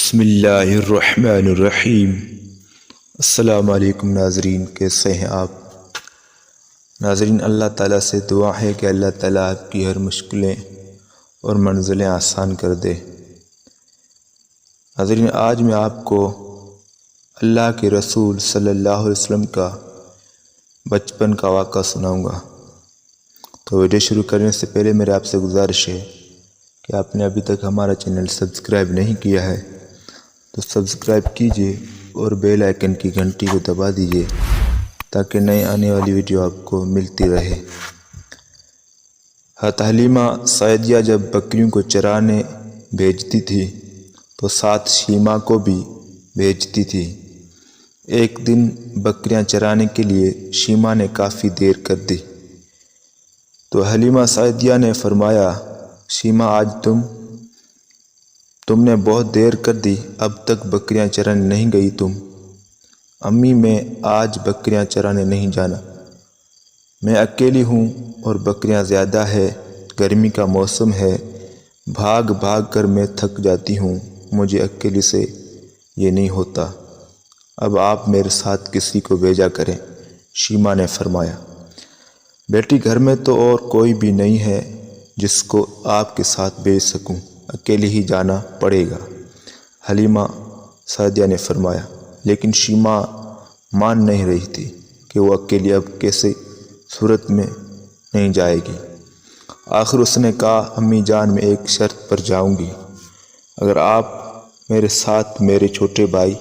بسم اللہ الرحمن الرحیم۔ السلام علیکم ناظرین، کیسے ہیں آپ؟ ناظرین، اللہ تعالیٰ سے دعا ہے کہ اللہ تعالیٰ آپ کی ہر مشکلیں اور منزلیں آسان کر دے۔ ناظرین، آج میں آپ کو اللہ کے رسول صلی اللہ علیہ وسلم کا بچپن کا واقعہ سناؤں گا۔ تو ویڈیو شروع کرنے سے پہلے میرے آپ سے گزارش ہے کہ آپ نے ابھی تک ہمارا چینل سبسکرائب نہیں کیا ہے تو سبسکرائب کیجئے اور بیل آئیکن کی گھنٹی کو دبا دیجئے تاکہ نئے آنے والی ویڈیو آپ کو ملتی رہے۔ حضرت حلیمہ سعدیہ جب بکریوں کو چرانے بھیجتی تھی تو ساتھ شیمہ کو بھی بھیجتی تھی۔ ایک دن بکریاں چرانے کے لیے شیمہ نے کافی دیر کر دی تو حلیمہ سعدیہ نے فرمایا، شیمہ آج تم نے بہت دیر کر دی، اب تک بکریاں چرانے نہیں گئی تم؟ امی، میں آج بکریاں چرانے نہیں جانا، میں اکیلی ہوں اور بکریاں زیادہ ہے، گرمی کا موسم ہے، بھاگ بھاگ کر میں تھک جاتی ہوں، مجھے اکیلی سے یہ نہیں ہوتا، اب آپ میرے ساتھ کسی کو بھیجا کریں۔ شیمہ نے فرمایا، بیٹی گھر میں تو اور کوئی بھی نہیں ہے جس کو آپ کے ساتھ بھیج سکوں، اکیلے ہی جانا پڑے گا۔ حلیمہ سعدیہ نے فرمایا، لیکن شیمہ مان نہیں رہی تھی کہ وہ اکیلی اب کیسے صورت میں نہیں جائے گی۔ آخر اس نے کہا، امی جان، میں ایک شرط پر جاؤں گی، اگر آپ میرے ساتھ میرے چھوٹے بھائی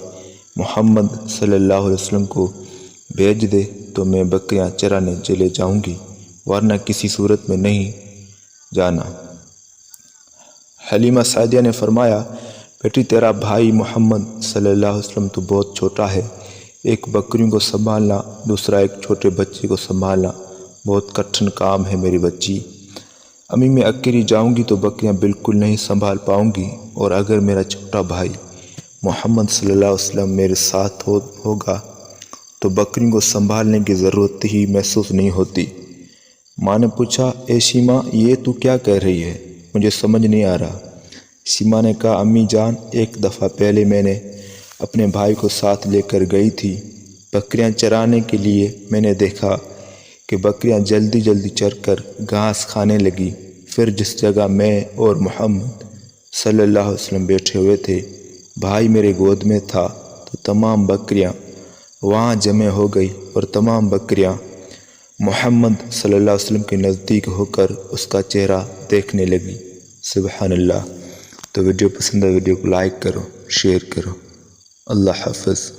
محمد صلی اللہ علیہ وسلم کو بھیج دے تو میں بکریاں چرانے چلے جاؤں گی، ورنہ کسی صورت میں نہیں جانا۔ حلیمہ سعدیہ نے فرمایا، بیٹی تیرا بھائی محمد صلی اللہ علیہ وسلم تو بہت چھوٹا ہے، ایک بکریوں کو سنبھالنا، دوسرا ایک چھوٹے بچے کو سنبھالنا بہت کٹھن کام ہے میری بچی۔ امی، میں اکیلی جاؤں گی تو بکریاں بالکل نہیں سنبھال پاؤں گی، اور اگر میرا چھوٹا بھائی محمد صلی اللہ علیہ وسلم میرے ساتھ ہوگا تو بکریوں کو سنبھالنے کی ضرورت ہی محسوس نہیں ہوتی۔ ماں نے پوچھا، اے شیمہ، یہ تو کیا کہہ رہی ہے؟ مجھے سمجھ نہیں آ رہا۔ شیمہ نے کہا، امی جان، ایک دفعہ پہلے میں نے اپنے بھائی کو ساتھ لے کر گئی تھی بکریاں چرانے کے لیے، میں نے دیکھا کہ بکریاں جلدی جلدی چر کر گھاس کھانے لگی، پھر جس جگہ میں اور محمد صلی اللہ علیہ وسلم بیٹھے ہوئے تھے، بھائی میرے گود میں تھا، تو تمام بکریاں وہاں جمع ہو گئی اور تمام بکریاں محمد صلی اللہ علیہ وسلم کے نزدیک ہو کر اس کا چہرہ دیکھنے لگی۔ سبحان اللہ۔ تو ویڈیو پسند ہے، ویڈیو کو لائک کرو، شیئر کرو۔ اللہ حافظ۔